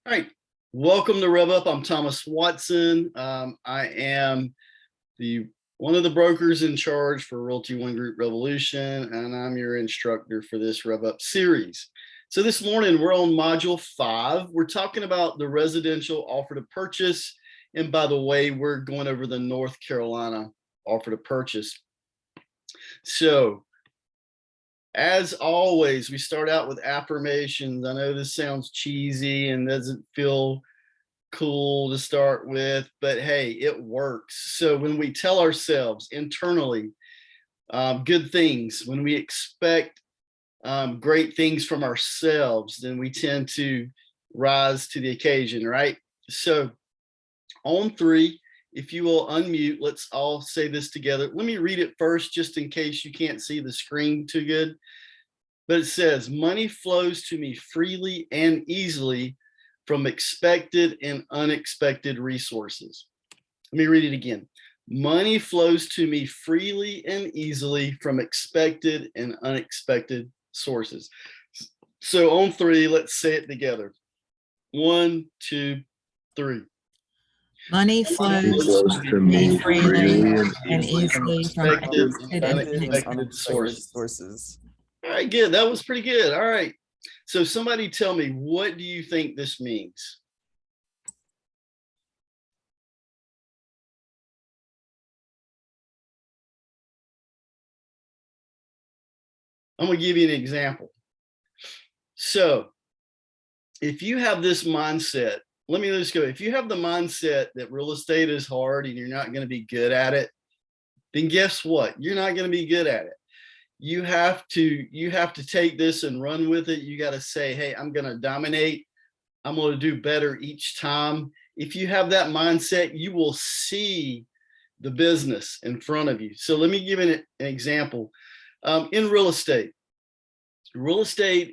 All right, welcome to Rev Up. I'm Thomas Watson. I am one of the brokers in charge for Realty One Group Revolution, and I'm your instructor for this Rev Up series. So this morning we're on module 5. We're talking about the residential offer to purchase, and by the way, we're going over the North Carolina offer to purchase. So as always, we start out with affirmations. I know this sounds cheesy and doesn't feel cool to start with, but hey, it works. So when we tell ourselves internally good things, when we expect great things from ourselves, then we tend to rise to the occasion, right? So on 3, if you will unmute, let's all say this together. Let me read it first, just in case you can't see the screen too good. But it says, money flows to me freely and easily from expected and unexpected resources. Let me read it again. Money flows to me freely and easily from expected and unexpected sources. So on 3, let's say it together. 1, 2, 3. Money flows to me freely and easily from expected and unexpected unexpected sources. All right, good. That was pretty good. All right. So somebody tell me, what do you think this means? I'm going to give you an example. So if you have this mindset, let me just go. If you have the mindset that real estate is hard and you're not going to be good at it, then guess what? You're not going to be good at it. You have to take this and run with it. You got to say, hey, I'm going to dominate. I'm going to do better each time. If you have that mindset, you will see the business in front of you. So let me give you an example. In real estate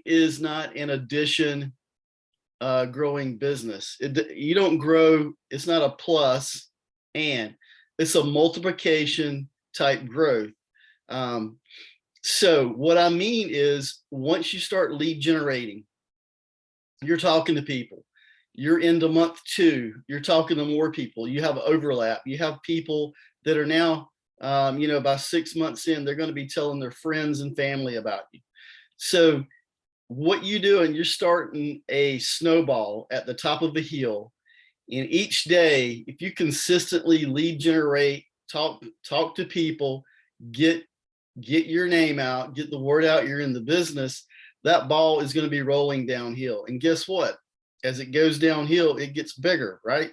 is not an addition growing business. You don't grow. It's not a plus, and it's a multiplication type growth. So what I mean is, once you start lead generating, you're talking to people. You're into month 2. You're talking to more people. You have overlap. You have people that are now, by 6 months in, they're going to be telling their friends and family about you. So what you do, and you're starting a snowball at the top of a hill. And each day, if you consistently lead generate, talk to people, get your name out, get the word out, you're in the business, that ball is going to be rolling downhill. And guess what? As it goes downhill, it gets bigger, right?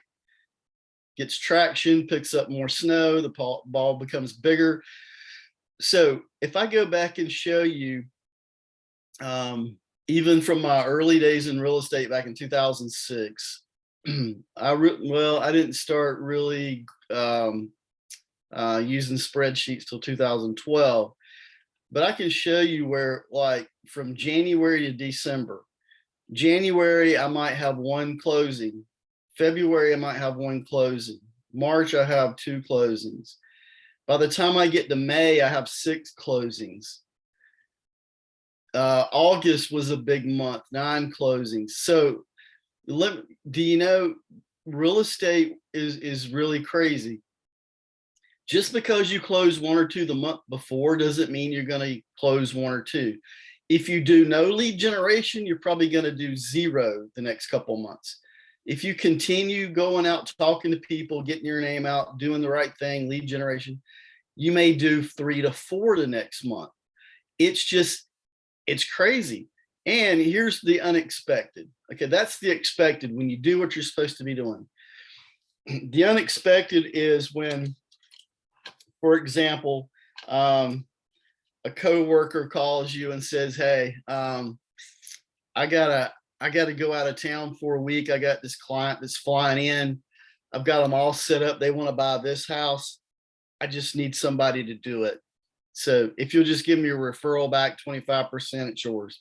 Gets traction, picks up more snow, the ball becomes bigger. So if I go back and show you, even from my early days in real estate back in 2006, I didn't start really using spreadsheets till 2012. But I can show you where, like, from January to December, January, I might have 1 closing. February, I might have 1 closing. March, I have 2 closings. By the time I get to May, I have 6 closings. August was a big month, 9 closings. So do you know, real estate is really crazy. Just because you close 1 or 2 the month before doesn't mean you're going to close 1 or 2. If you do no lead generation, you're probably going to do 0 the next couple months. If you continue going out, talking to people, getting your name out, doing the right thing, lead generation, you may do 3 to 4 the next month. It's crazy. And here's the unexpected. Okay, that's the expected, when you do what you're supposed to be doing. The unexpected is when, for example, a coworker calls you and says, hey, I gotta go out of town for a week. I got this client that's flying in. I've got them all set up. They want to buy this house. I just need somebody to do it. So if you'll just give me a referral back, 25%, it's yours.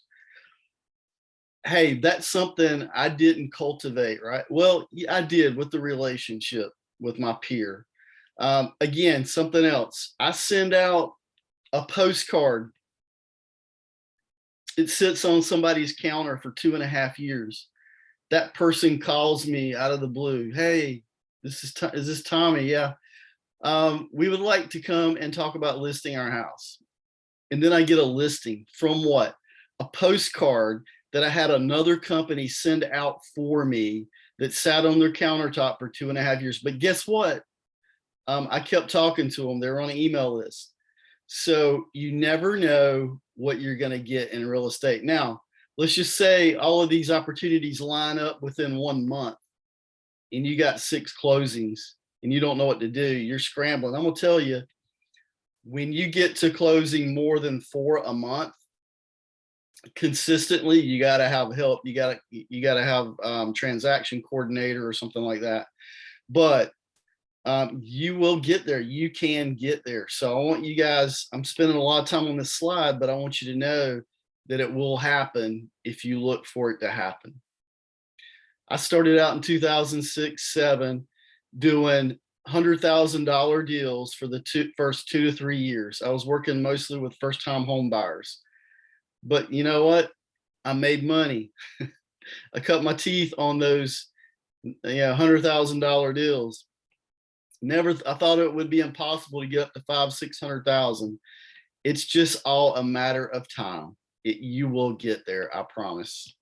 Hey, that's something I didn't cultivate, right? Well, I did with the relationship with my peer. Again, something else. I send out a postcard. It sits on somebody's counter for 2.5 years. that person calls me out of the blue. Hey, is this Tommy? Yeah. We would like to come and talk about listing our house. And then I get a listing from what? A postcard that I had another company send out for me that sat on their countertop for 2.5 years. But guess what? I kept talking to them. They're on an email list. So you never know what you're going to get in real estate. Now, let's just say all of these opportunities line up within 1 month and you got 6 closings and you don't know what to do. You're scrambling. I'm going to tell you, when you get to closing more than 4 a month, consistently, you got to have help. You got to have transaction coordinator or something like that. But you will get there. You can get there. So I want you guys, I'm spending a lot of time on this slide, but I want you to know that it will happen if you look for it to happen. I started out in 2006-07 doing $100,000 deals for the first 2 to 3 years. I was working mostly with first-time home buyers. But you know what? I made money. I cut my teeth on those $100,000 deals. I thought it would be impossible to get up to 500,000-600,000. It's just all a matter of time. You will get there, I promise.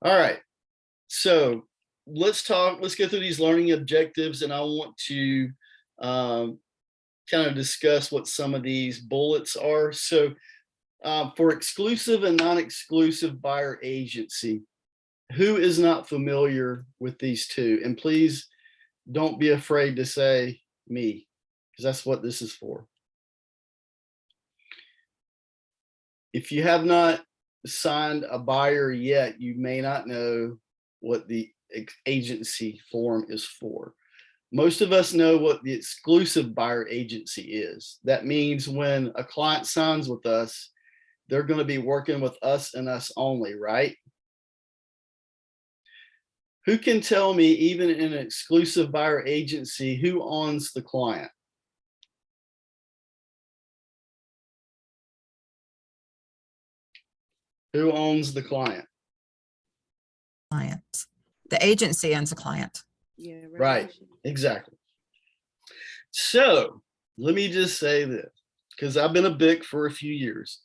All right. So let's go through these learning objectives, and I want to kind of discuss what some of these bullets are. So for exclusive and non-exclusive buyer agency, who is not familiar with these two? And please don't be afraid to say me, because that's what this is for. If you have not signed a buyer yet, you may not know what the agency form is for. Most of us know what the exclusive buyer agency is. That means when a client signs with us, they're going to be working with us and us only, right? Who can tell me, even in an exclusive buyer agency, who owns the client? Who owns the client? Client. The agency owns a client. Yeah, Right, exactly. So let me just say this, because I've been a BIC for a few years.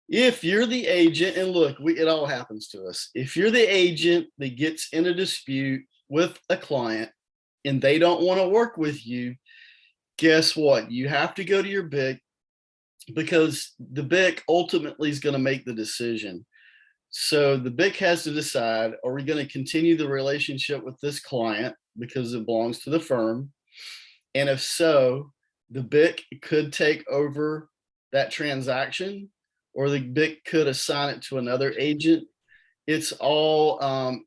If you're the agent, and look, it all happens to us. If you're the agent that gets in a dispute with a client and they don't want to work with you, guess what? You have to go to your BIC, because the BIC ultimately is going to make the decision. So the BIC has to decide, are we going to continue the relationship with this client because it belongs to the firm? And if so, the BIC could take over that transaction, or the BIC could assign it to another agent. It's all,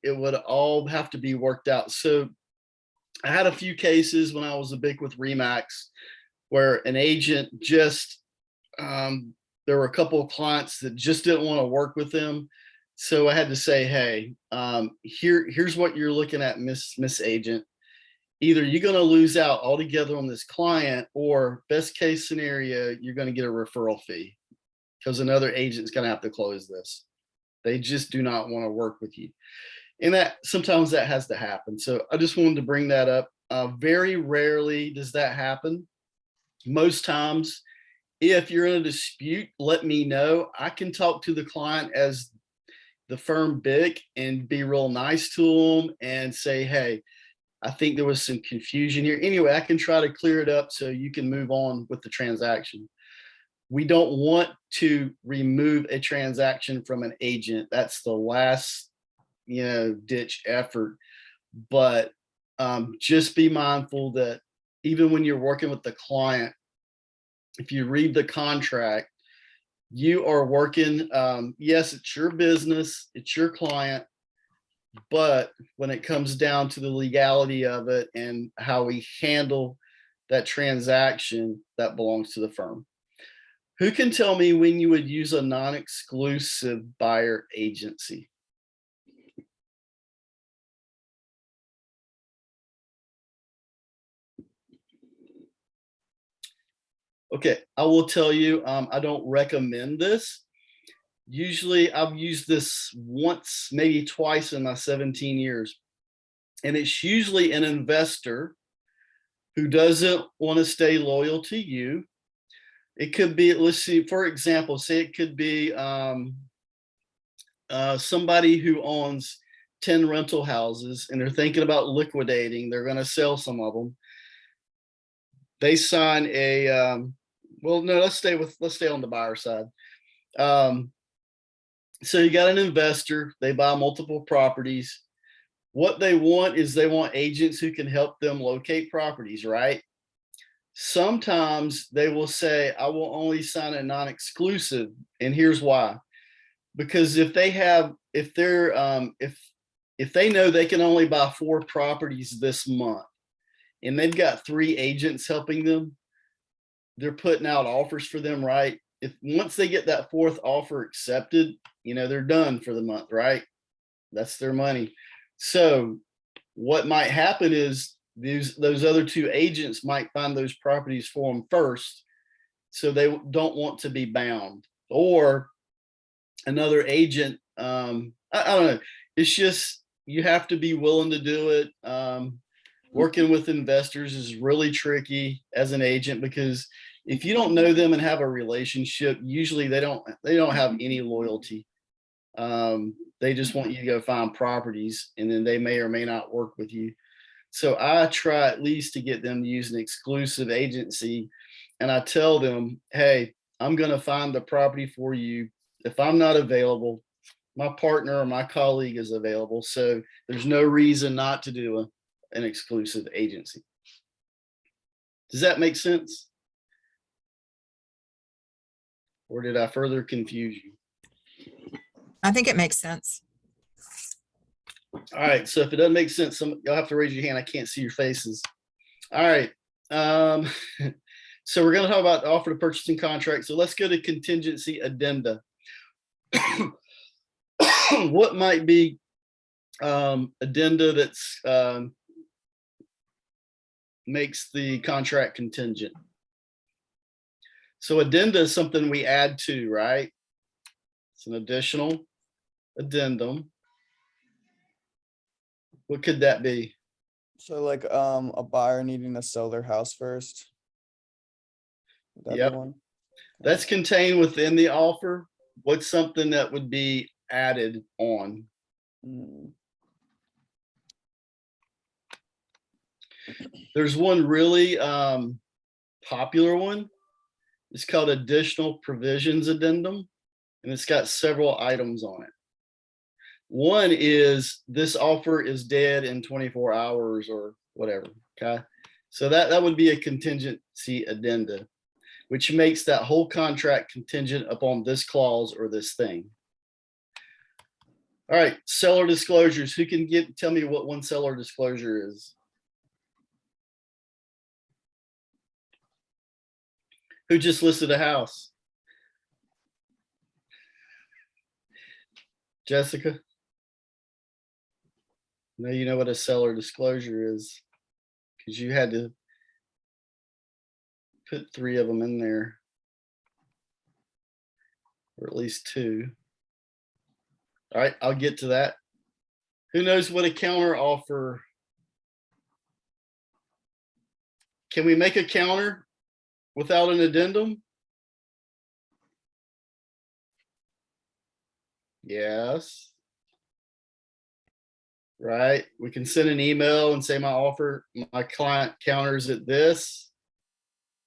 it would all have to be worked out. So I had a few cases when I was a BIC with RE/MAX where an agent just, there were a couple of clients that just didn't want to work with them. So I had to say, hey, here's what you're looking at, Miss Agent. Either you're going to lose out altogether on this client, or best case scenario, you're going to get a referral fee, because another agent's going to have to close this. They just do not want to work with you. And that sometimes that has to happen. So I just wanted to bring that up. Very rarely does that happen. Most times, if you're in a dispute, let me know. I can talk to the client as the firm BIC and be real nice to them and say, hey, I think there was some confusion here. Anyway, I can try to clear it up so you can move on with the transaction. We don't want to remove a transaction from an agent. That's the last, ditch effort. But just be mindful that even when you're working with the client, if you read the contract, you are working, yes, it's your business, it's your client, but when it comes down to the legality of it and how we handle that transaction, that belongs to the firm. Who can tell me when you would use a non-exclusive buyer agency? Okay, I will tell you, I don't recommend this. Usually I've used this once, maybe twice in my 17 years. And it's usually an investor who doesn't want to stay loyal to you. It could be, let's see, for example, say it could be somebody who owns 10 rental houses and they're thinking about liquidating. They're going to sell some of them. They sign a, well, no, let's stay on the buyer side. So you got an investor, they buy multiple properties. What they want is they want agents who can help them locate properties, right? Sometimes they will say, I will only sign a non-exclusive. And here's why. Because if they know they can only buy 4 properties this month and they've got 3 agents helping them, they're putting out offers for them, right? If once they get that 4th offer accepted, they're done for the month, right? That's their money. So what might happen is those other 2 agents might find those properties for them first. So they don't want to be bound, or another agent. I don't know. It's just, you have to be willing to do it. Working with investors is really tricky as an agent, because if you don't know them and have a relationship, usually they don't have any loyalty. They just want you to go find properties, and then they may or may not work with you. So I try at least to get them to use an exclusive agency. And I tell them, hey, I'm going to find the property for you. If I'm not available, my partner or my colleague is available. So there's no reason not to do an exclusive agency. Does that make sense? Or did I further confuse you? I think it makes sense. All right. So if it doesn't make sense, you'll have to raise your hand. I can't see your faces. All right. So we're going to talk about the offer to purchasing contract. So let's go to contingency addenda. What might be addenda that's makes the contract contingent? So addenda is something we add to, right? It's an additional addendum. What could that be? So like a buyer needing to sell their house first. Would that be Yep. one? That's contained within the offer. What's something that would be added on? Mm, There's one really popular one. It's called additional provisions addendum, and it's got several items on it. One is, this offer is dead in 24 hours or whatever. Okay. So that would be a contingency addenda, which makes that whole contract contingent upon this clause or this thing. All right. Seller disclosures. Who can tell me what one seller disclosure is? Who just listed a house? Jessica? No, you know what a seller disclosure is, because you had to put 3 of them in there, or at least 2. All right, I'll get to that. Who knows what a counter offer? Can we make a counter without an addendum? Yes. Right? We can send an email and say my client counters at this,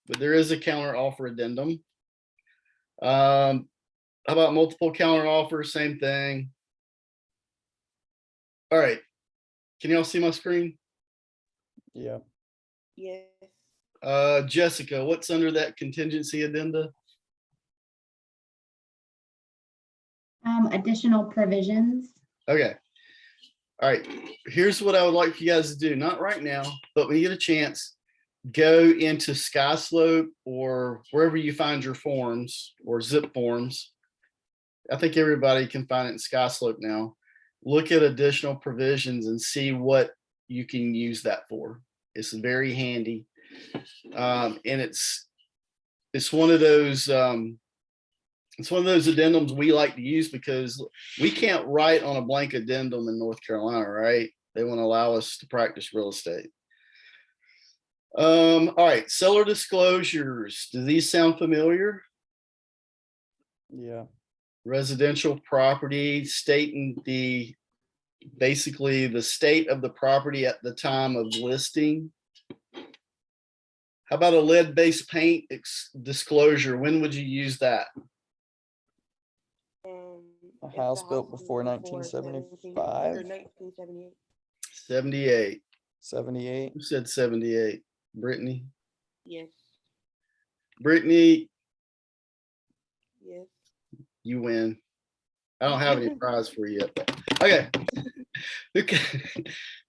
but there is a counter offer addendum. How about multiple counter offers? Same thing. All right. Can y'all see my screen? yeah. Yes. Jessica, what's under that contingency addenda? Additional provisions. Okay. All right. Here's what I would like for you guys to do. Not right now, but when you get a chance, go into SkySlope or wherever you find your forms or zip forms. I think everybody can find it in SkySlope now. Look at additional provisions and see what you can use that for. It's very handy. And it's one of those It's one of those addendums we like to use because we can't write on a blank addendum in North Carolina, right? They want to allow us to practice real estate. All right, seller disclosures. Do these sound familiar? Yeah. Residential property stating basically the state of the property at the time of listing. How about a lead-based paint disclosure? When would you use that? A house built before 1975? Or 1978. 78. 78. Who said 78? Brittany? Yes. Brittany, Yes. you win. I don't have any prize for you yet. But okay.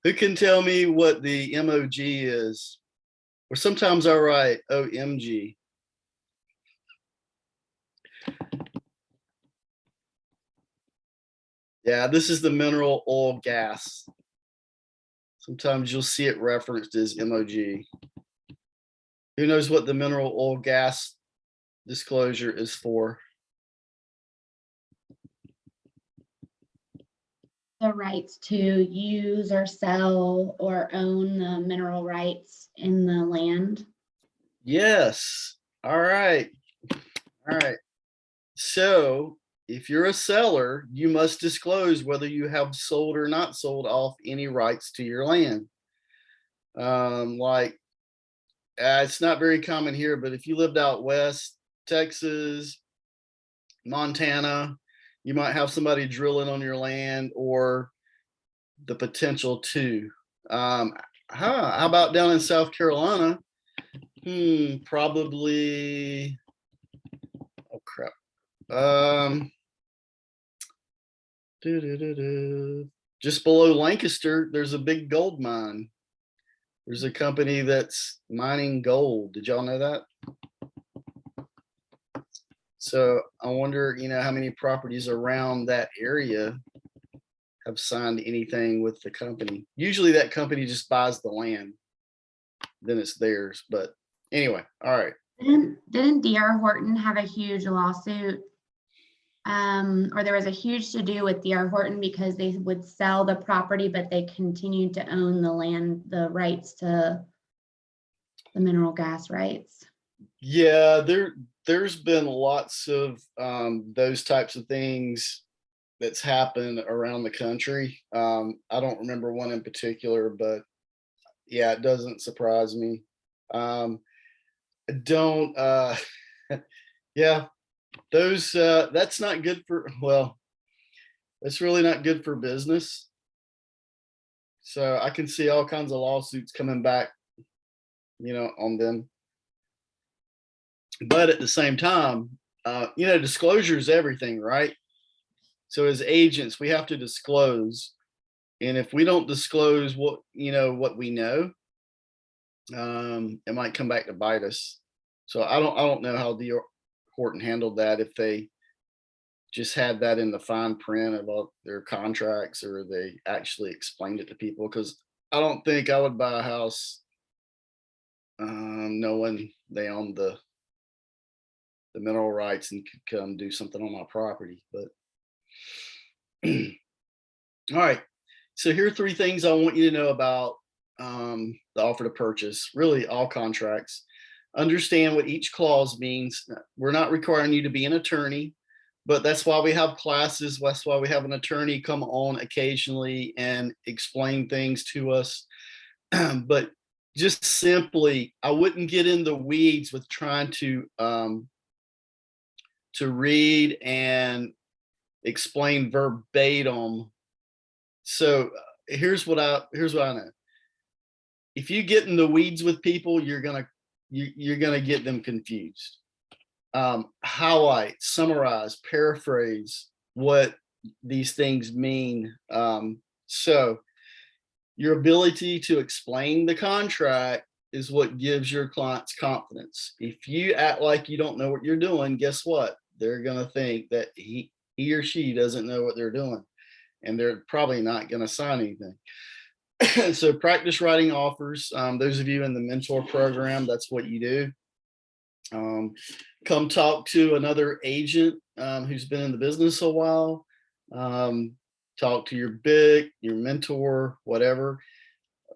Who can tell me what the MOG is? Or sometimes I write OMG. Yeah, this is the mineral oil gas. Sometimes you'll see it referenced as MOG. Who knows what the mineral oil gas disclosure is for? The rights to use or sell or own the mineral rights in the land. Yes. All right. All right. So if you're a seller, you must disclose whether you have sold or not sold off any rights to your land. It's not very common here, but if you lived out west, Texas, Montana, you might have somebody drilling on your land or the potential to. How about down in South Carolina? Probably. Oh crap. Just below Lancaster, there's a big gold mine. There's a company that's mining gold. Did y'all know that? So I wonder, how many properties around that area have signed anything with the company. Usually that company just buys the land, then it's theirs. But anyway, all right. Didn't D.R. Horton have a huge lawsuit? Or there was a huge to-do with D.R. Horton because they would sell the property, but they continued to own the land, the rights to the mineral gas rights. Yeah, there's been lots of those types of things that's happened around the country. I don't remember one in particular, but yeah, it doesn't surprise me. Yeah, those that's not good for, well, that's really not good for business. So I can see all kinds of lawsuits coming back, on them. But at the same time, disclosure is everything, right? So as agents, we have to disclose. And if we don't disclose what we know, it might come back to bite us. So I don't know how D.R. Horton handled that, if they just had that in the fine print about their contracts or they actually explained it to people. Because I don't think I would buy a house knowing they own the mineral rights and could come do something on my property. But all right, so here are 3 things I want you to know about the offer to purchase, really all contracts. Understand what each clause means. We're not requiring you to be an attorney, but that's why we have classes. That's why we have an attorney come on occasionally and explain things to us. But just simply, I wouldn't get in the weeds with trying to read and explain verbatim. So here's what I know. If you get in the weeds with people, you're gonna get them confused. Highlight, summarize, paraphrase what these things mean. So your ability to explain the contract is what gives your clients confidence. If you act like you don't know what you're doing, guess what? They're going to think that he or she doesn't know what they're doing, and they're probably not going to sign anything. So practice writing offers. Those of you in the mentor program, that's what you do. Come talk to another agent who's been in the business a while. Talk to your BIC, your mentor, whatever.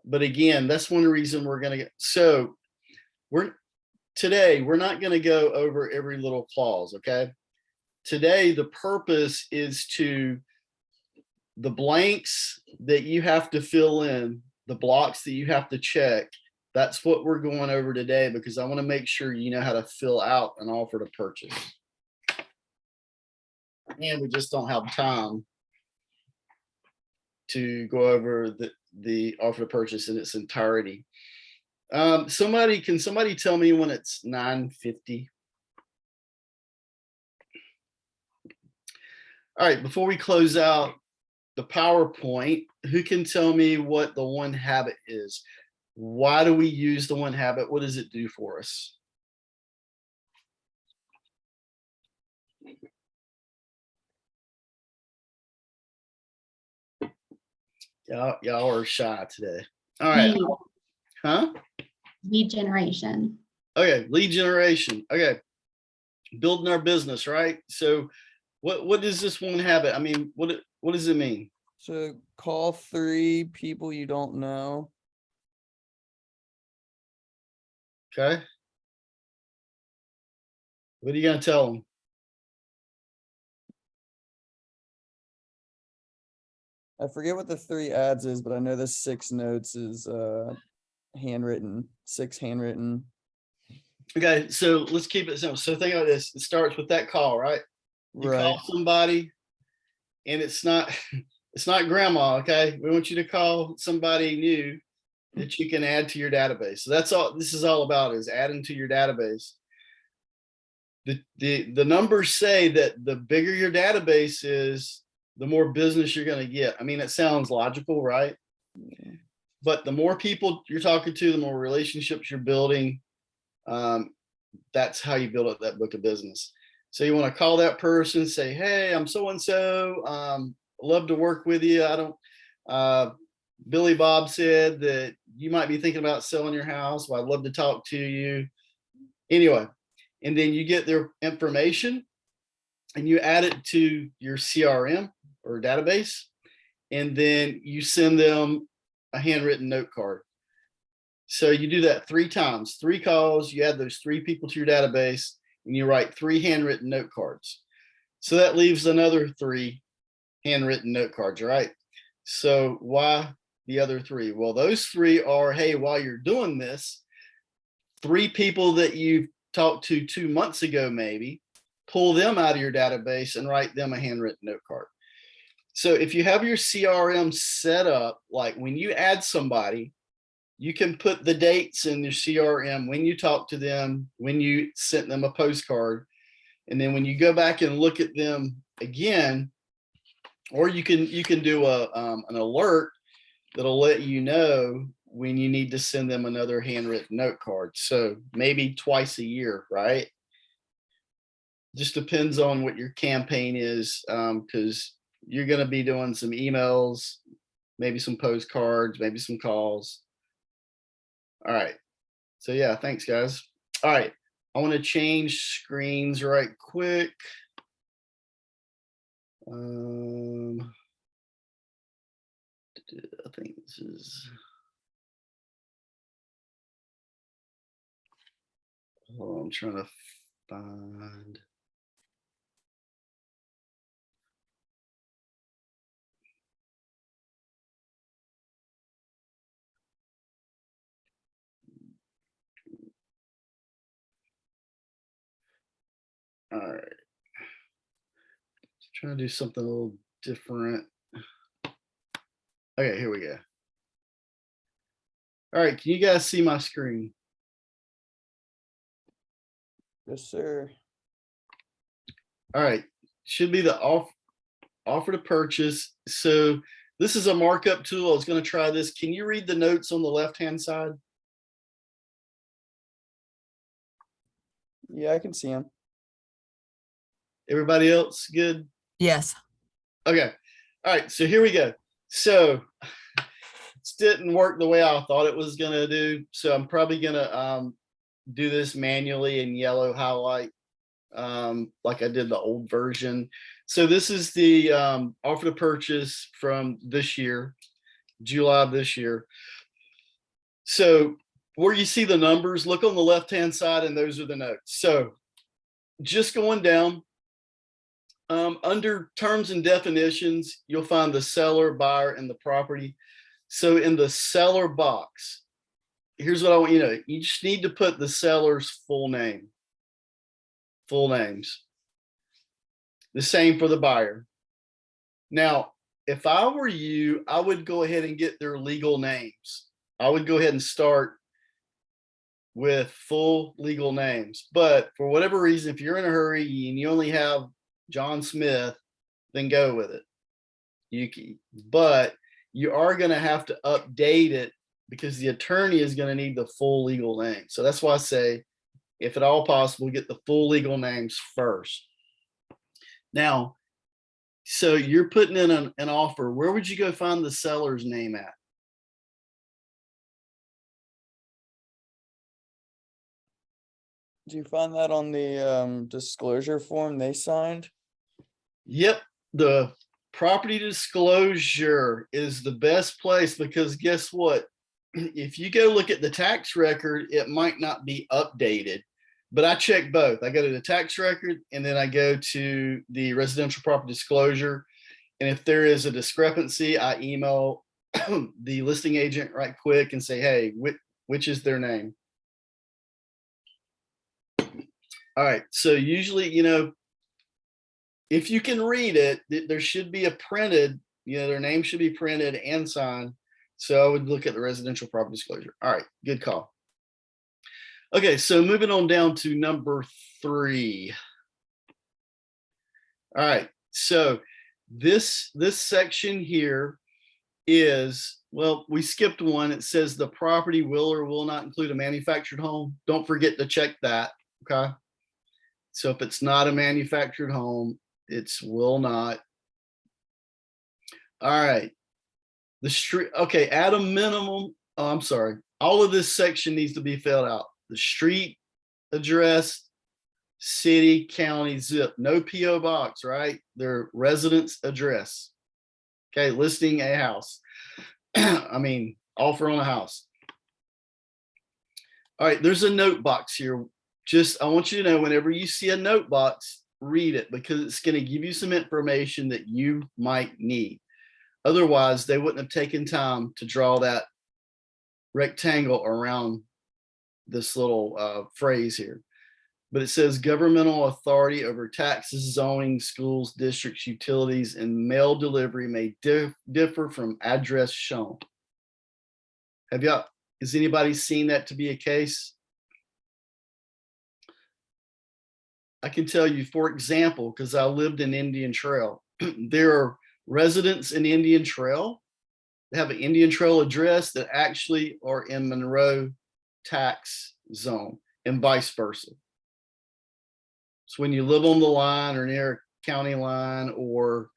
But again, that's one reason we're going to get. So today, we're not going to go over every little clause, okay? Today, the purpose is the blanks that you have to fill in, the blocks that you have to check. That's what we're going over today, because I want to make sure you know how to fill out an offer to purchase. And we just don't have time to go over the offer to purchase in its entirety. Can somebody tell me when it's 9:50? All right, before we close out the PowerPoint, who can tell me what the one habit is? Why do we use the one habit? What does it do for us? Y'all are shy today. All right. Lead, Huh? lead generation. Okay, lead generation. Okay. Building our business, right? So what is this one habit? I mean, what does it mean? So call 3 people you don't know. Okay. What are you gonna tell them? I forget what the 3 ads is, but I know the 6 notes is handwritten, 6 handwritten. Okay, so let's keep it simple. So think about this. It starts with that call, right? You Right. call somebody and it's not grandma, okay? We want you to call somebody new that you can add to your database. So that's all this is all about, is adding to your database. The numbers say that the bigger your database is, the more business you're going to get. I mean, it sounds logical, right? Yeah. But the more people you're talking to, the more relationships you're building. That's how you build up that book of business. So you want to call that person, say, hey, I'm so-and-so, love to work with you. Billy Bob said that you might be thinking about selling your house. Well, I'd love to talk to you. Anyway, and then you get their information and you add it to your CRM or database, and then you send them a handwritten note card. So you do that 3 times, 3 calls, you add those 3 people to your database, and you write 3 handwritten note cards. So that leaves another 3 handwritten note cards, right? So why the other 3? Well, those 3 are, hey, while you're doing this, 3 people that you've talked to 2 months ago, maybe, pull them out of your database and write them a handwritten note card. So if you have your CRM set up, like when you add somebody, you can put the dates in your CRM when you talk to them, when you sent them a postcard, and then when you go back and look at them again, or you can do an alert that'll let you know when you need to send them another handwritten note card. So maybe twice a year, right? Just depends on what your campaign is, because you're going to be doing some emails, maybe some postcards, maybe some calls. All right. So yeah, thanks guys. All right. I want to change screens right quick. I think this is. Hold on, I'm trying to find. All right. Trying to do something a little different. Okay, here we go. All right, can you guys see my screen? Yes, sir. All right, should be the offer to purchase. So this is a markup tool. I was going to try this. Can you read the notes on the left-hand side? Yeah, I can see him. Everybody else good? Yes. Okay. All right, so here we go. So this didn't work the way I thought it was going to do. So I'm probably going to do this manually in yellow highlight, like I did the old version. So this is the offer to purchase from this year, July of this year. So where you see the numbers, look on the left-hand side, and those are the notes. So just going down, under terms and definitions, you'll find the seller, buyer, and the property. So in the seller box, here's what I want you to know. You just need to put the seller's full name, full names. The same for the buyer. Now, if I were you, I would go ahead and get their legal names. I would go ahead and start with full legal names. But for whatever reason, if you're in a hurry and you only have John Smith, then go with it. But you are going to have to update it because the attorney is going to need the full legal name. So that's why I say, if at all possible, get the full legal names first. Now, so you're putting in an offer. Where would you go find the seller's name at? Do you find that on the disclosure form they signed? Yep, the property disclosure is the best place because guess what? If you go look at the tax record, it might not be updated, but I check both. I go to the tax record and then I go to the residential property disclosure. And if there is a discrepancy, I email the listing agent right quick and say, hey, which is their name? All right, so usually, you know, if you can read it, there should be a printed, you know, their name should be printed and signed. So I would look at the residential property disclosure. All right, good call. Okay, so moving on down to number 3. All right, so this section here is, well, we skipped one. It says the property will or will not include a manufactured home. Don't forget to check that, okay? So if it's not a manufactured home, it's will not. All right. The street, okay, at a minimum, oh, I'm sorry. All of this section needs to be filled out. The street address, city, county, zip, no PO box, right? Their residence address. Okay, listing a house. I mean, offer on a house. All right, there's a note box here. Just, I want you to know, whenever you see a note box, read it because it's going to give you some information that you might need. Otherwise, they wouldn't have taken time to draw that rectangle around this little phrase here. But it says governmental authority over taxes, zoning, schools, districts, utilities, and mail delivery may differ from address shown. Has anybody seen that to be a case? I can tell you, for example, because I lived in Indian Trail, there are residents in Indian Trail that have an Indian Trail address that actually are in Monroe tax zone and vice versa. So when you live on the line or near a county line or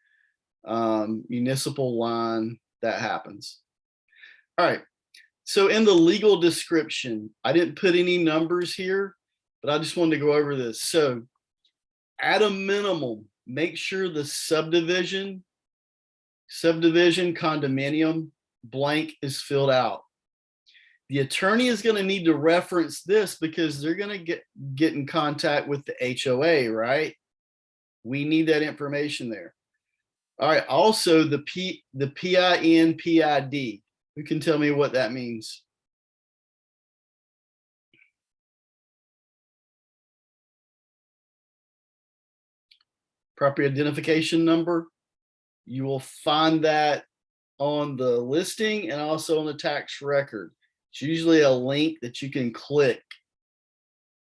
municipal line, that happens. All right. So in the legal description, I didn't put any numbers here, but I just wanted to go over this. So at a minimum, make sure the subdivision condominium blank is filled out. The attorney is going to need to reference this because they're going to get in contact with the HOA, right? We need that information there. All right. Also, the PIN, PID. Who can tell me what that means? Property identification number. You will find that on the listing and also on the tax record. It's usually a link that you can click.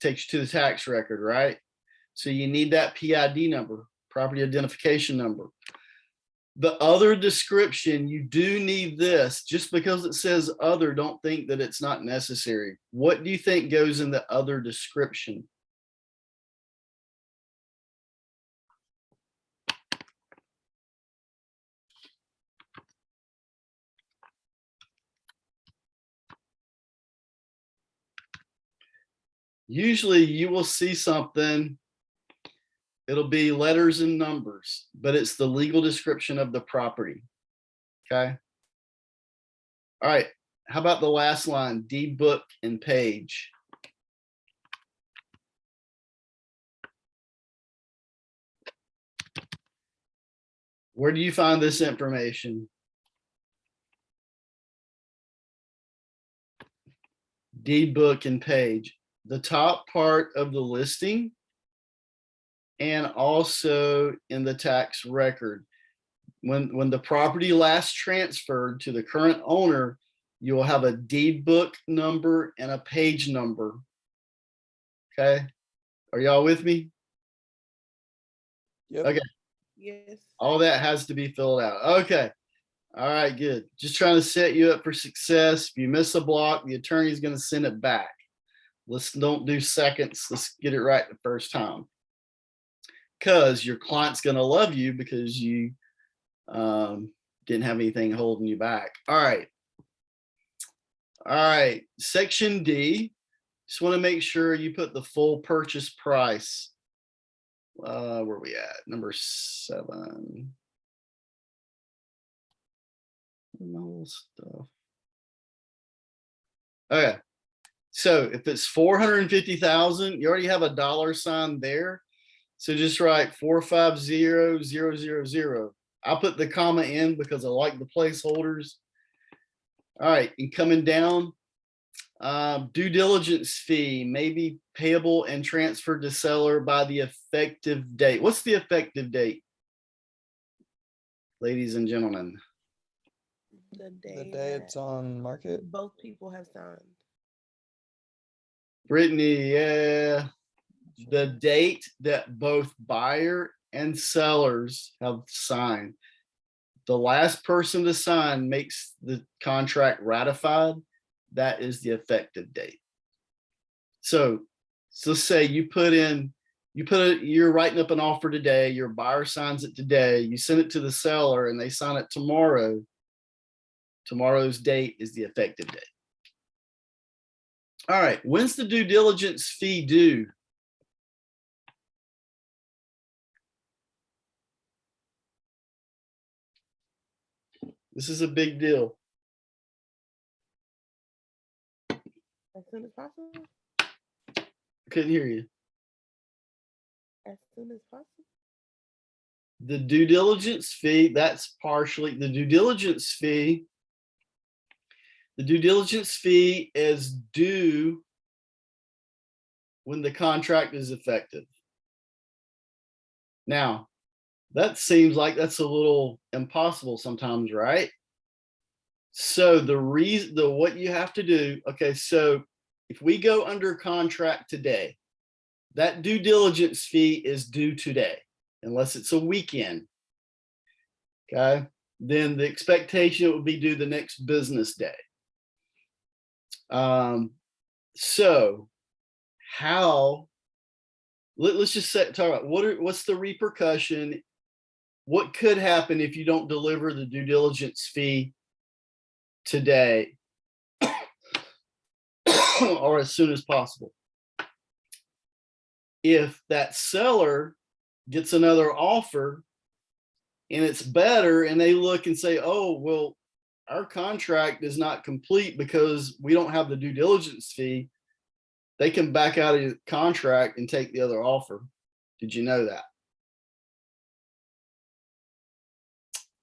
Takes you to the tax record, right? So you need that PID number, property identification number. The other description, you do need this. Just because it says other, don't think that it's not necessary. What do you think goes in the other description? usually you will see something. It'll be letters and numbers, but it's the legal description of the property. Okay. All right. How about the last line, deed book and page? Where do you find this information? Deed book and page, the top part of the listing, and also in the tax record. When the property last transferred to the current owner, you will have a deed book number and a page number. Okay, are y'all with me? Yep. Okay. Yes. All that has to be filled out. Okay. All right, good. Just trying to set you up for success. If you miss a block, the attorney's going to send it back. Let's don't do seconds. Let's get it right the first time. Because your client's going to love you because you didn't have anything holding you back. All right. All right. Section D. Just want to make sure you put the full purchase price. Where are we at? Number 7. No stuff. Okay. So if it's 450,000, you already have a dollar sign there. So just write 450,000. I'll put the comma in because I like the placeholders. All right, and coming down, due diligence fee may be payable and transferred to seller by the effective date. What's the effective date, ladies and gentlemen? The The day day it's on market. both people have signed. Brittany, yeah. The date that both buyer and sellers have signed. The last person to sign makes the contract ratified. That is the effective date. So let's say you're writing up an offer today, your buyer signs it today, you send it to the seller and they sign it tomorrow. Tomorrow's date is the effective date. All right, when's the due diligence fee due? This is a big deal. As soon as possible. Couldn't hear you. As soon as possible. The due diligence fee, that's partially the due diligence fee. The due diligence fee is due when the contract is effective. Now, that seems like that's a little impossible sometimes, right? So what you have to do, okay, so if we go under contract today, that due diligence fee is due today, unless it's a weekend. Okay, then the expectation would be due the next business day. So how, let's just talk about what's the repercussion? What could happen if you don't deliver the due diligence fee today or as soon as possible? If that seller gets another offer and it's better and they look and say, oh, well, our contract is not complete because we don't have the due diligence fee, they can back out of the contract and take the other offer. Did you know that?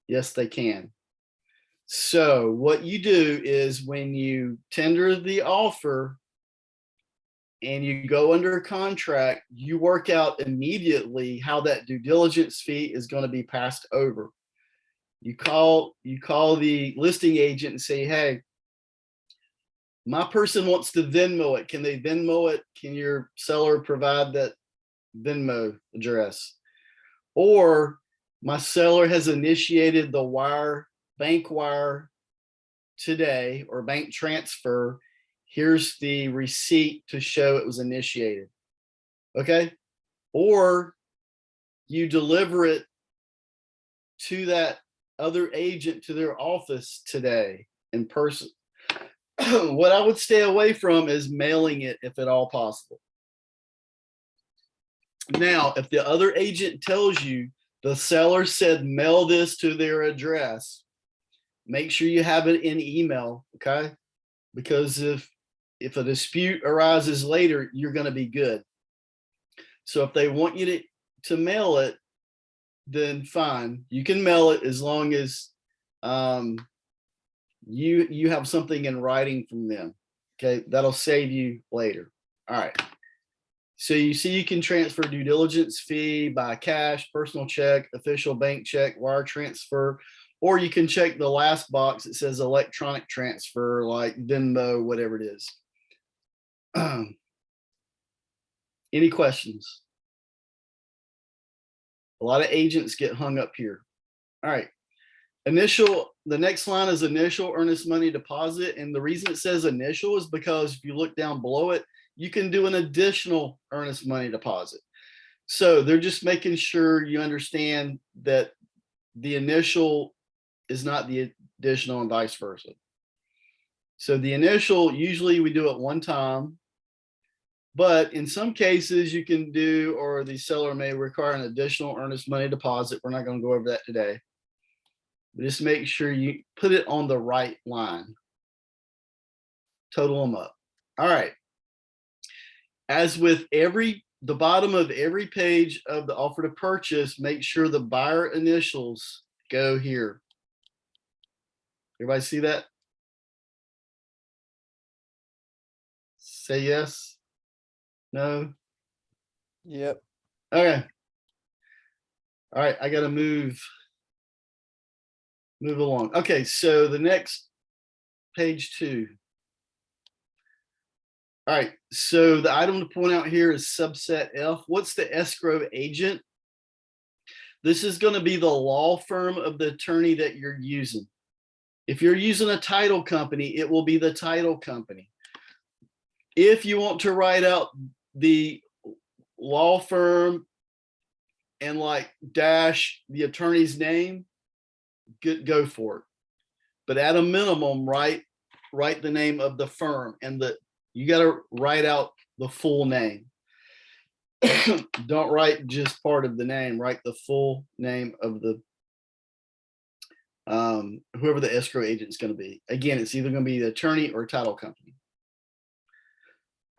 Yes, they can. So what you do is when you tender the offer and you go under a contract, you work out immediately how that due diligence fee is going to be passed over. You call the listing agent and say, hey, my person wants to Venmo it. Can they Venmo it? Can your seller provide that Venmo address? Or my seller has initiated the bank wire today, or bank transfer. Here's the receipt to show it was initiated. Okay. Or you deliver it to that other agent to their office today in person. What I would stay away from is mailing it if at all possible. Now, if the other agent tells you the seller said mail this to their address, make sure you have it in email, okay? Because if a dispute arises later, you're going to be good. So if they want you to mail it, then fine, you can mail it as long as you have something in writing from them. Okay, that'll save you later. All right. So you see, you can transfer due diligence fee by cash, personal check, official bank check, wire transfer, or you can check the last box. It says electronic transfer, like Venmo, whatever it is. Any questions? A lot of agents get hung up here. All right. The next line is initial earnest money deposit. And the reason it says initial is because if you look down below it, you can do an additional earnest money deposit. So they're just making sure you understand that the initial is not the additional and vice versa. So the initial, usually we do it one time, but in some cases you can do, or the seller may require an additional earnest money deposit. We're not going to go over that today. But just make sure you put it on the right line. Total them up. All right. As with the bottom of every page of the offer to purchase, make sure the buyer initials go here. Everybody see that? Say yes. No. Yep. Okay. All right. I got to move along. Okay. So the next page 2. All right. So the item to point out here is subset F. What's the escrow agent? This is going to be the law firm of the attorney that you're using. If you're using a title company, it will be the title company. If you want to write out the law firm and like dash the attorney's name, go for it. But at a minimum, write the name of the firm, and you got to write out the full name. Don't write just part of the name. Write the full name of the whoever the escrow agent is going to be. Again, it's either going to be the attorney or title company.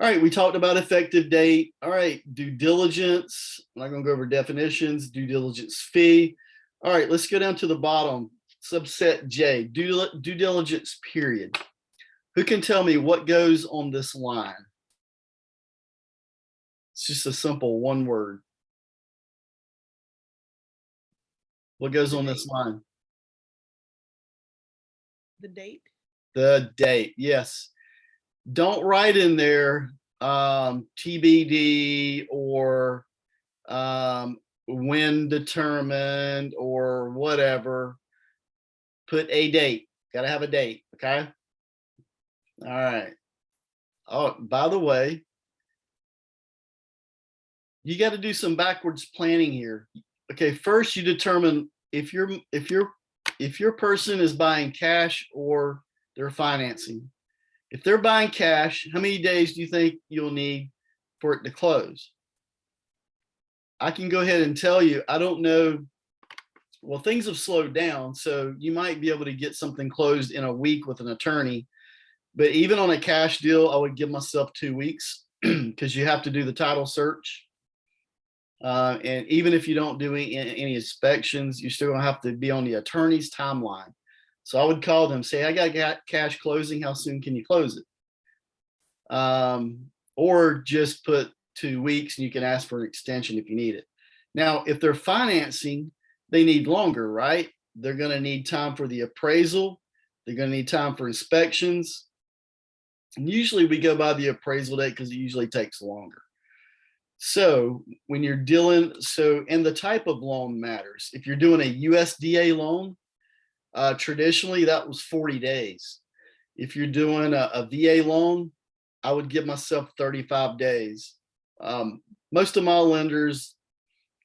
All right, we talked about effective date. All right, due diligence. I'm not going to go over definitions, due diligence fee. All right, let's go down to the bottom, subset J, due diligence period. Who can tell me what goes on this line? It's just a simple one word. What goes on this line? The date. The date, yes. Don't write in there TBD or when determined or whatever. Put a date. Got to have a date, okay? All right. Oh, by the way, you got to do some backwards planning here. Okay, first you determine if your person is buying cash or they're financing. If they're buying cash, how many days do you think you'll need for it to close? I can go ahead and tell you, I don't know. Well, things have slowed down, so you might be able to get something closed in a week with an attorney. But even on a cash deal, I would give myself 2 weeks because you have to do the title search. And even if you don't do any inspections, you're still gonna have to be on the attorney's timeline. So I would call them, say, I got cash closing. How soon can you close it? Or just put 2 weeks and you can ask for an extension if you need it. Now, if they're financing, they need longer, right? They're going to need time for the appraisal. They're going to need time for inspections. And usually we go by the appraisal date because it usually takes longer. So when you're dealing, and the type of loan matters. If you're doing a USDA loan, traditionally that was 40 days. If you're doing a VA loan, I would give myself 35 days. Most of my lenders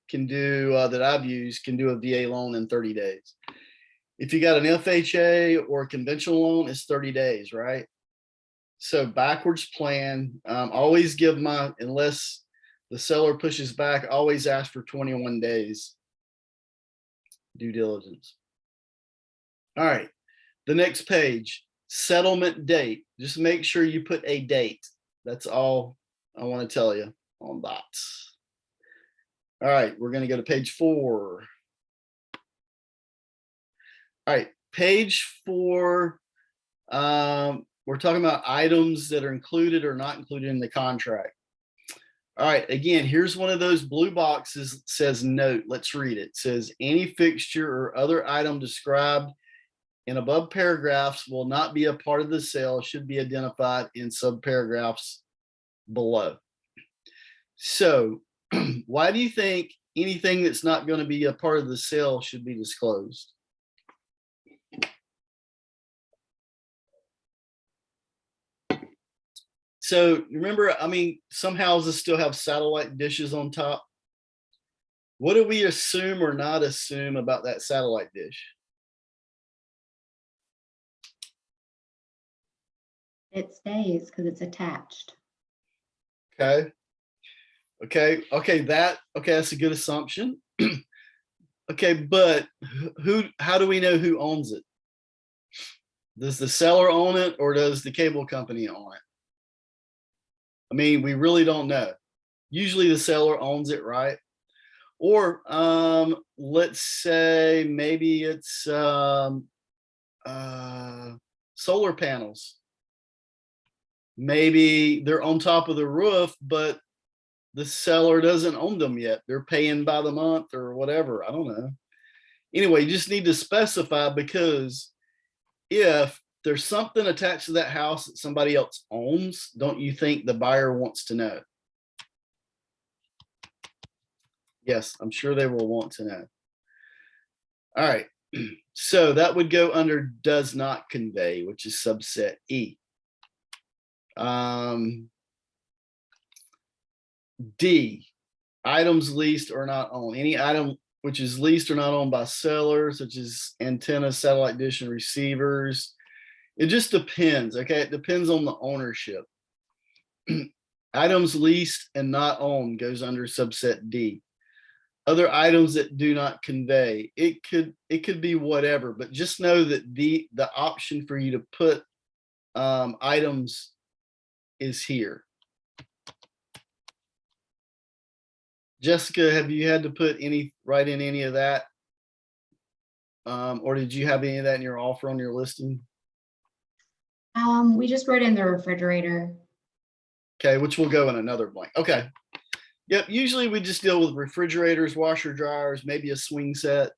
can do that I've used can do a VA loan in 30 days. If you got an FHA or a conventional loan, it's 30 days, right? So backwards plan, always give unless the seller pushes back, always ask for 21 days due diligence. All right, the next page, settlement date. Just make sure you put a date. That's all I want to tell you on that. All right, we're going to go to page 4. All right, page 4. We're talking about items that are included or not included in the contract. All right, again, here's one of those blue boxes that says note. Let's read it. It says any fixture or other item described in above paragraphs will not be a part of the sale, should be identified in subparagraphs below. So why do you think anything that's not going to be a part of the sale should be disclosed? So remember, I mean, some houses still have satellite dishes on top. What do we assume or not assume about that satellite dish? It stays because it's attached. Okay. Okay, that's a good assumption. Okay, but how do we know who owns it? Does the seller own it or does the cable company own it? I mean, we really don't know. Usually the seller owns it, right? Or let's say maybe it's solar panels. Maybe they're on top of the roof, but the seller doesn't own them yet. They're paying by the month or whatever. I don't know. Anyway, you just need to specify, because if there's something attached to that house that somebody else owns, don't you think the buyer wants to know? Yes, I'm sure they will want to know. All right. So that would go under does not convey, which is subset E. D, items leased or not owned. Any item which is leased or not owned by sellers, such as antennas, satellite dish, and receivers. It just depends, okay? It depends on the ownership. Items leased and not owned goes under subset D. Other items that do not convey, it could be whatever, but just know that the option for you to put items is here. Jessica, have you had to write in any of that? Or did you have any of that in your offer on your listing? We just wrote in the refrigerator. Okay, which will go in another blank. Okay. Yep, usually we just deal with refrigerators, washer dryers, maybe a swing set.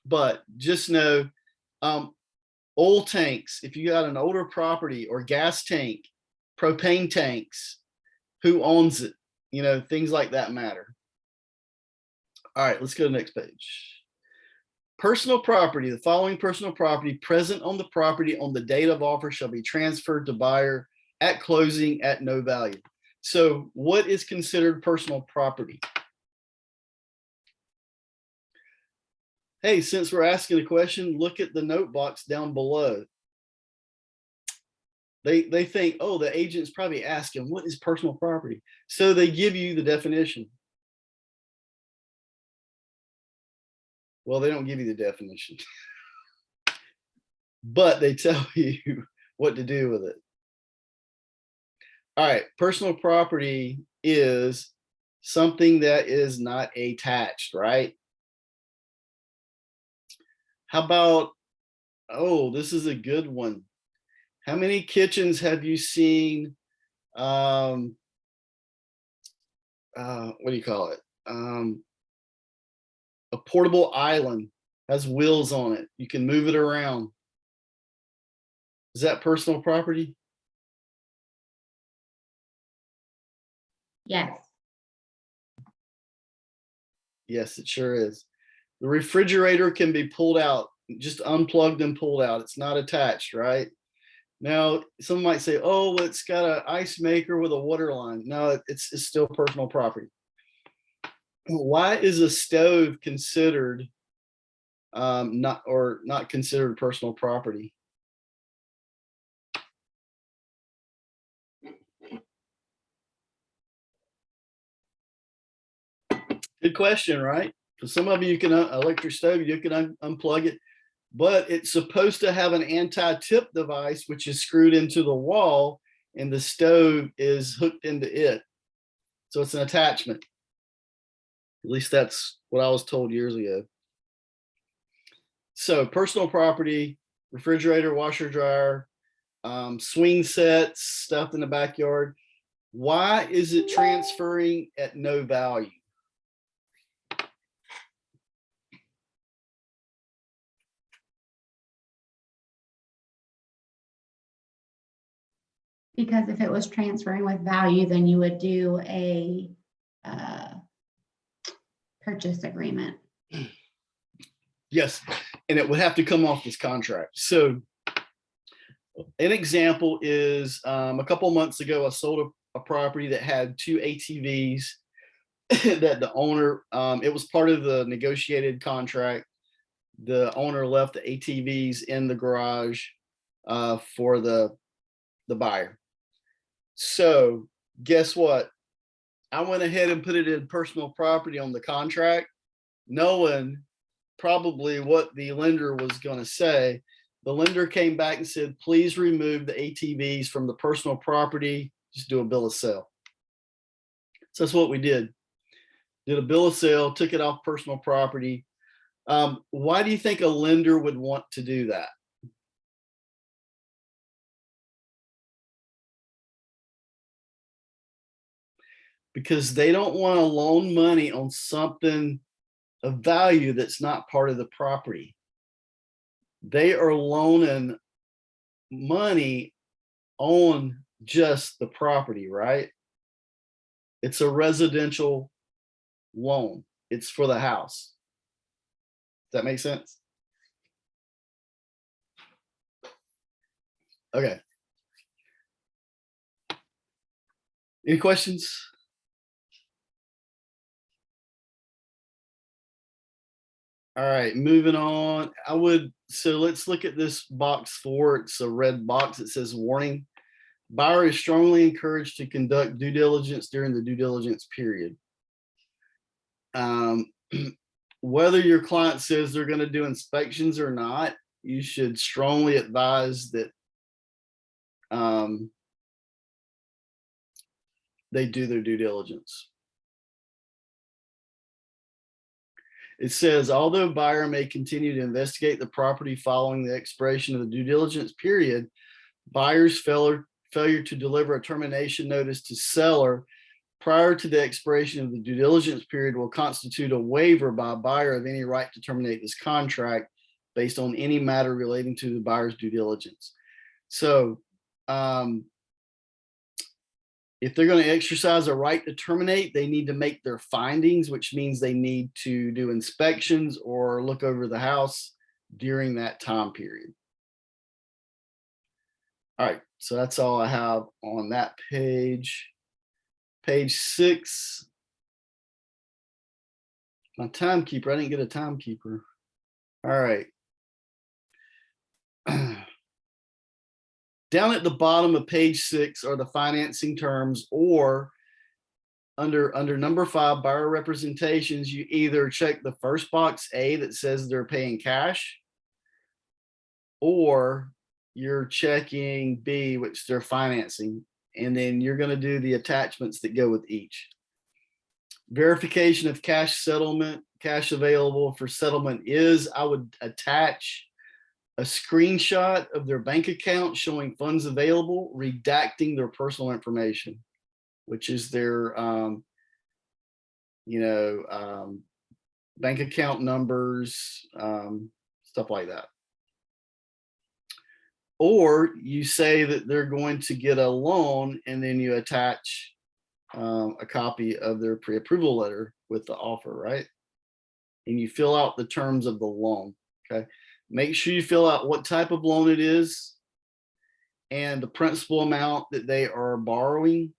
But just know, oil tanks, if you got an older property, or gas tank, propane tanks, who owns it? You know, things like that matter. All right, let's go to the next page. Personal property, the following personal property present on the property on the date of offer shall be transferred to buyer at closing at no value. So what is considered personal property? Hey, since we're asking a question, look at the note box down below. They think, oh, the agent's probably asking, what is personal property? So they give you the definition. Well, they don't give you the definition, but they tell you what to do with it. All right, personal property is something that is not attached, right? How about, oh, this is a good one. How many kitchens have you seen? What do you call it? A portable island, has wheels on it. You can move it around. Is that personal property? Yes. Yes, it sure is. The refrigerator can be pulled out, just unplugged and pulled out. It's not attached, right? Now, some might say, oh, well, it's got an ice maker with a water line. No, it's still personal property. Why is a stove considered not considered personal property? Good question, right? For some of you, you can electric stove, you can unplug it, but it's supposed to have an anti-tip device, which is screwed into the wall, and the stove is hooked into it. So it's an attachment. At least that's what I was told years ago. So personal property, refrigerator, washer, dryer, swing sets, stuff in the backyard. Why is it transferring at no value? Because if it was transferring with value, then you would do a purchase agreement. Yes, and it would have to come off this contract. So an example is a couple months ago, I sold a property that had 2 ATVs that the owner, it was part of the negotiated contract. The owner left the ATVs in the garage for the buyer. So guess what? I went ahead and put it in personal property on the contract, knowing probably what the lender was going to say. The lender came back and said, please remove the ATVs from the personal property, just do a bill of sale. So that's what we did. Did a bill of sale, took it off personal property. Why do you think a lender would want to do that? Because they don't want to loan money on something of value that's not part of the property. They are loaning money on just the property, right? It's a residential loan. It's for the house. Does that make sense? Okay. Any questions? All right, moving on. So let's look at this box 4. It's a red box. It says warning. Buyer is strongly encouraged to conduct due diligence during the due diligence period. Whether your client says they're going to do inspections or not, you should strongly advise that they do their due diligence. It says, although buyer may continue to investigate the property following the expiration of the due diligence period, buyer's failure to deliver a termination notice to seller prior to the expiration of the due diligence period will constitute a waiver by a buyer of any right to terminate this contract based on any matter relating to the buyer's due diligence. So if they're going to exercise a right to terminate, they need to make their findings, which means they need to do inspections or look over the house during that time period. All right, so that's all I have on that page. Page 6. My timekeeper, I didn't get a timekeeper. All right. Down at the bottom of page 6 are the financing terms, or under number 5, buyer representations, you either check the first box A that says they're paying cash, or you're checking B, which they're financing, and then you're going to do the attachments that go with each. Verification of cash settlement, cash available for settlement is, I would attach a screenshot of their bank account showing funds available, redacting their personal information, which is their, bank account numbers, stuff like that. Or you say that they're going to get a loan, and then you attach a copy of their pre-approval letter with the offer, right? And you fill out the terms of the loan, okay? Make sure you fill out what type of loan it is and the principal amount that they are borrowing.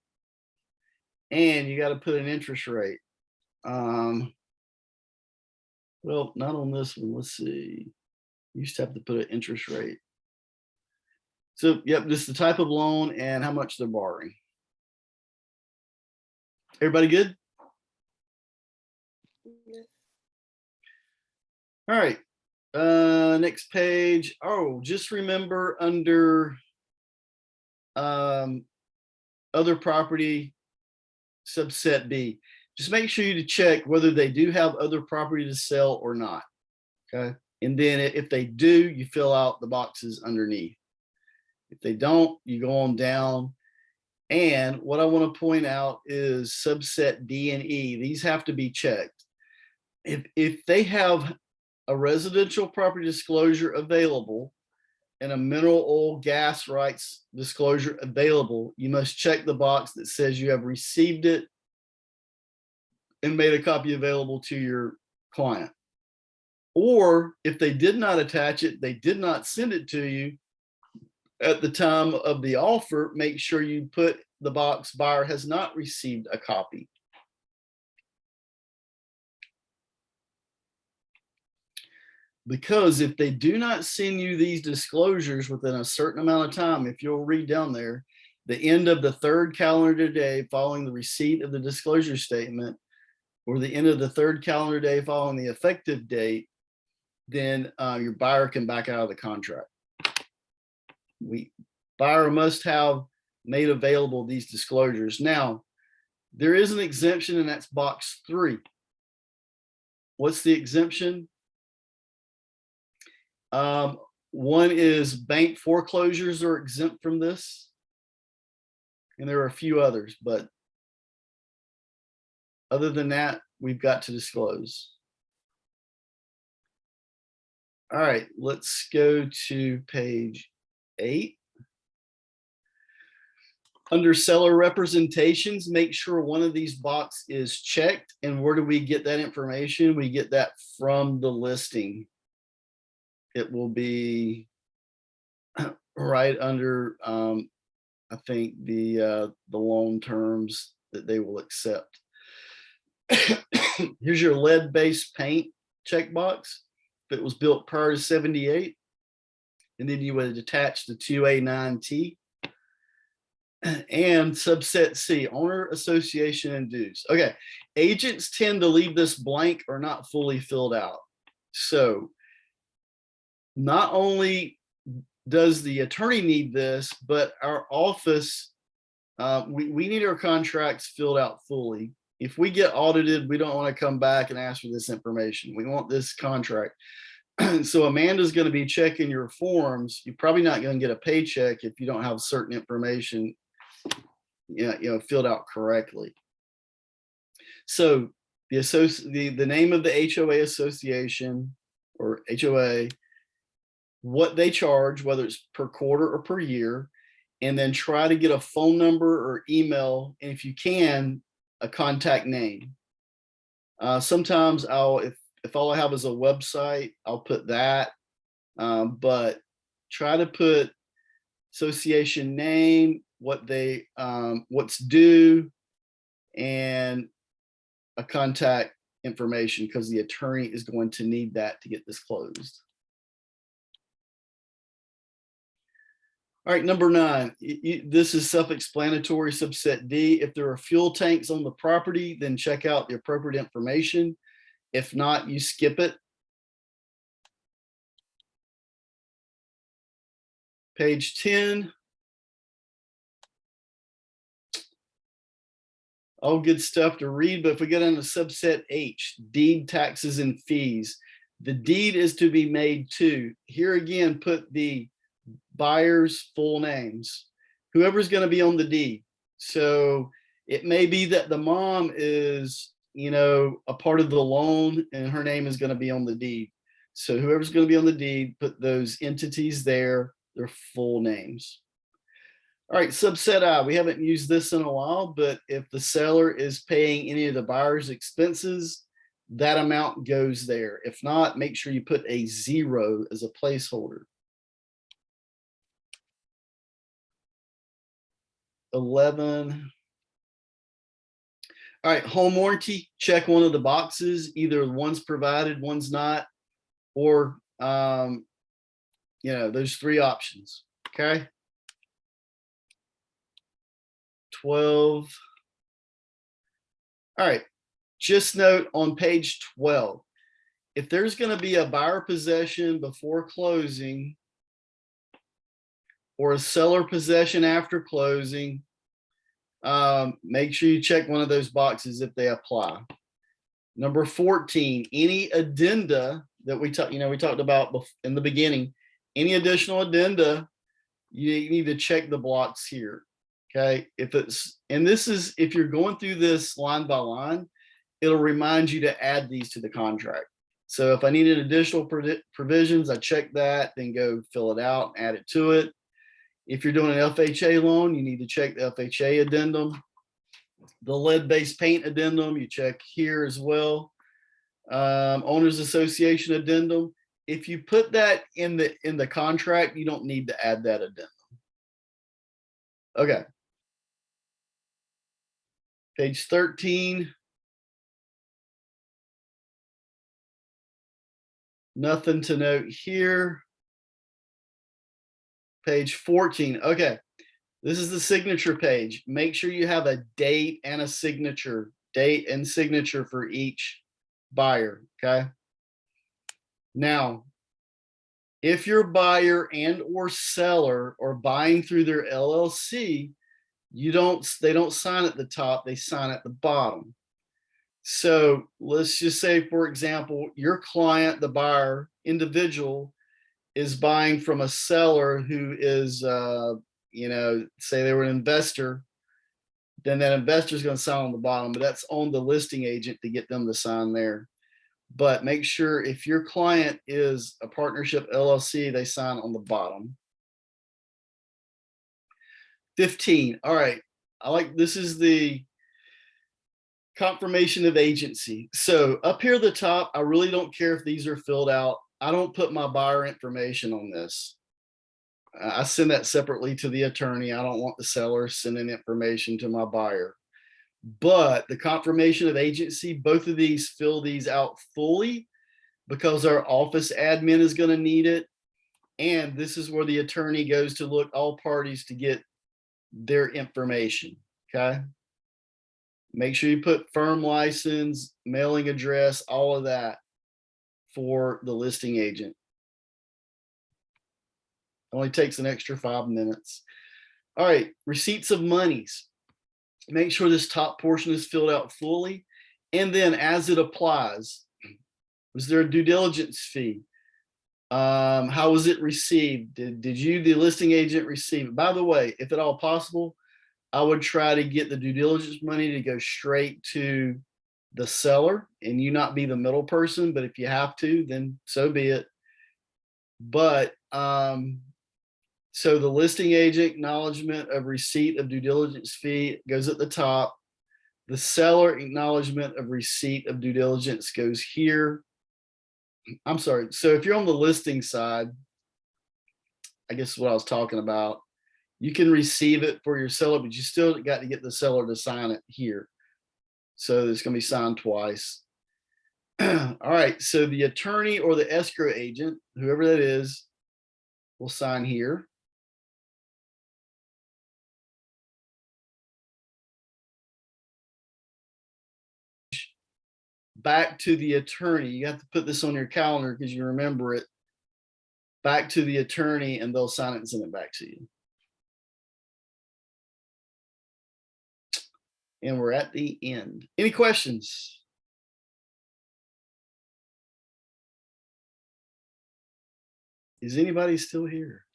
And you got to put an interest rate. Well, not on this one. Let's see. You used to have to put an interest rate. So, yep, this is the type of loan and how much they're borrowing. Everybody good? All right, next page. Oh, just remember under other property, subset B, just make sure you to check whether they do have other property to sell or not. Okay, and then if they do, you fill out the boxes underneath. If they don't, you go on down. And what I want to point out is subset D and E. These have to be checked. If they have a residential property disclosure available and a mineral oil gas rights disclosure available, you must check the box that says you have received it and made a copy available to your client. Or if they did not attach it, they did not send it to you at the time of the offer, make sure you put the box buyer has not received a copy. Because if they do not send you these disclosures within a certain amount of time, if you'll read down there, the end of the 3rd calendar day following the receipt of the disclosure statement, or the end of the 3rd calendar day following the effective date, then your buyer can back out of the contract. Buyer must have made available these disclosures. Now, there is an exemption, and that's box 3. What's the exemption? One is bank foreclosures are exempt from this. And there are a few others, but other than that, we've got to disclose. All right, let's go to page 8. Under seller representations, make sure one of these boxes is checked. And where do we get that information? We get that from the listing. It will be right under, I think, the loan terms that they will accept. Here's your lead-based paint checkbox. If it was built prior to 78, and then you would attach the 2A9T. And subset C, owner association and dues. Okay, agents tend to leave this blank or not fully filled out. So not only does the attorney need this, but our office, we need our contracts filled out fully. If we get audited, we don't want to come back and ask for this information. We want this contract. So Amanda's going to be checking your forms. You're probably not going to get a paycheck if you don't have certain information filled out correctly. So the name of the HOA association or HOA, what they charge, whether it's per quarter or per year, and then try to get a phone number or email, and if you can, a contact name. Sometimes if all I have is a website, I'll put that, but try to put association name, what's due, and a contact information, because the attorney is going to need that to get this closed. All right, number 9, this is self-explanatory, subset D. If there are fuel tanks on the property, then check out the appropriate information. If not, you skip it. Page 10. All good stuff to read, but if we get into subset H, deed, taxes, and fees, the deed is to be made to, here again, put the buyer's full names, whoever's going to be on the deed. So it may be that the mom is, a part of the loan and her name is going to be on the deed. So whoever's going to be on the deed, put those entities there, their full names. All right, subset I, we haven't used this in a while, but if the seller is paying any of the buyer's expenses, that amount goes there. If not, make sure you put a 0 as a placeholder. 11. All right, home warranty, check one of the boxes, either one's provided, one's not, or, those 3 options, okay? 12. All right, just note on page 12, if there's going to be a buyer possession before closing or a seller possession after closing, make sure you check one of those boxes if they apply. Number 14, any addenda that we talked about in the beginning, any additional addenda, you need to check the blocks here. Okay. If you're going through this line by line, it'll remind you to add these to the contract. So if I needed additional provisions, I check that, then go fill it out, add it to it. If you're doing an FHA loan, you need to check the FHA addendum. The lead-based paint addendum, you check here as well. Owners Association addendum. If you put that in the contract, you don't need to add that addendum. Okay. Page 13. Nothing to note here. Page 14. Okay. This is the signature page. Make sure you have a date and a signature, date and signature for each buyer. Okay. Now, if your buyer and or seller are buying through their LLC, they don't sign at the top, they sign at the bottom. So let's just say, for example, your client, the buyer, individual, is buying from a seller who is, say they were an investor, then that investor is going to sign on the bottom, but that's on the listing agent to get them to sign there. But make sure if your client is a partnership LLC, they sign on the bottom. 15. All right. This is the confirmation of agency. So up here at the top, I really don't care if these are filled out. I don't put my buyer information on this. I send that separately to the attorney. I don't want the seller sending information to my buyer. But the confirmation of agency, both of these fill these out fully because our office admin is going to need it. And this is where the attorney goes to look all parties to get their information. Okay. Make sure you put firm license, mailing address, all of that for the listing agent. Only takes an extra 5 minutes. All right, receipts of monies. Make sure this top portion is filled out fully. And then as it applies, was there a due diligence fee? How was it received? Did you, the listing agent, receive it? By the way, if at all possible, I would try to get the due diligence money to go straight to the seller and you not be the middle person. But if you have to, then so be it. But so the listing agent acknowledgement of receipt of due diligence fee goes at the top. The seller acknowledgement of receipt of due diligence goes here. I'm sorry. So if you're on the listing side, I guess what I was talking about, you can receive it for your seller, but you still got to get the seller to sign it here. So it's going to be signed twice. All right. So the attorney or the escrow agent, whoever that is, will sign here. Back to the attorney. You have to put this on your calendar because you remember it. Back to the attorney and they'll sign it and send it back to you. And we're at the end. Any questions? Is anybody still here?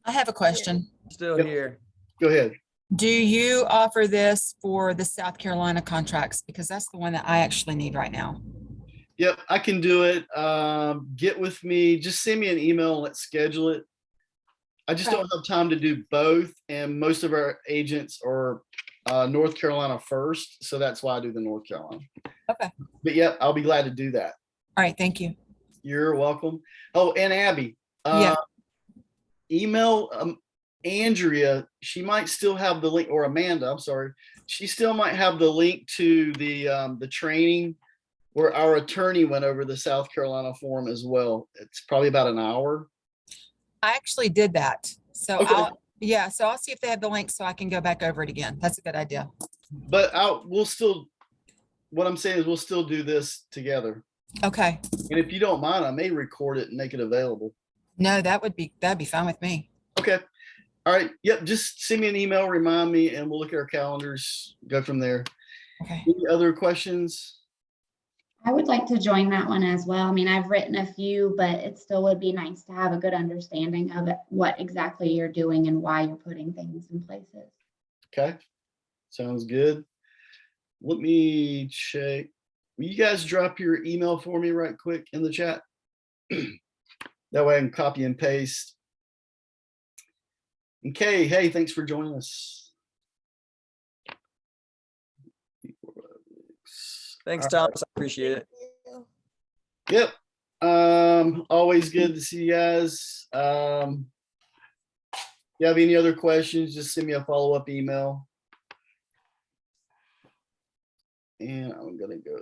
I have a question. Still Yep. here. Go ahead. Do you offer this for the South Carolina contracts? Because that's the one that I actually need right now. Yep, I can do it. Get with me. Just send me an email and let's schedule it. I just don't have time to do both. And most of our agents are North Carolina first. So that's why I do the North Carolina. Okay. But yeah, I'll be glad to do that. All right. Thank you. You're welcome. Oh, and Abby, Yeah. email Andrea. She might still have the link, or Amanda, I'm sorry. She still might have the link to the training where our attorney went over the South Carolina form as well. It's probably about an hour. I actually did that. So Okay. so I'll see if they have the link so I can go back over it again. That's a good idea. But we'll still, what I'm saying is we'll still do this together. Okay. And if you don't mind, I may record it and make it available. No, that'd be fine with me. Okay. All right. Yep. Just send me an email, remind me, and we'll look at our calendars, go from there. Okay. Any other questions? I would like to join that one as well. I mean, I've written a few, but it still would be nice to have a good understanding of it, what exactly you're doing and why you're putting things in places. Okay. Sounds good. Let me check. Will you guys drop your email for me right quick in the chat? That way I can copy and paste. Okay. Hey, thanks for joining us. Thanks, Thomas. I appreciate it. Yep. Always good to see you guys. If you have any other questions, just send me a follow-up email. And I'm gonna go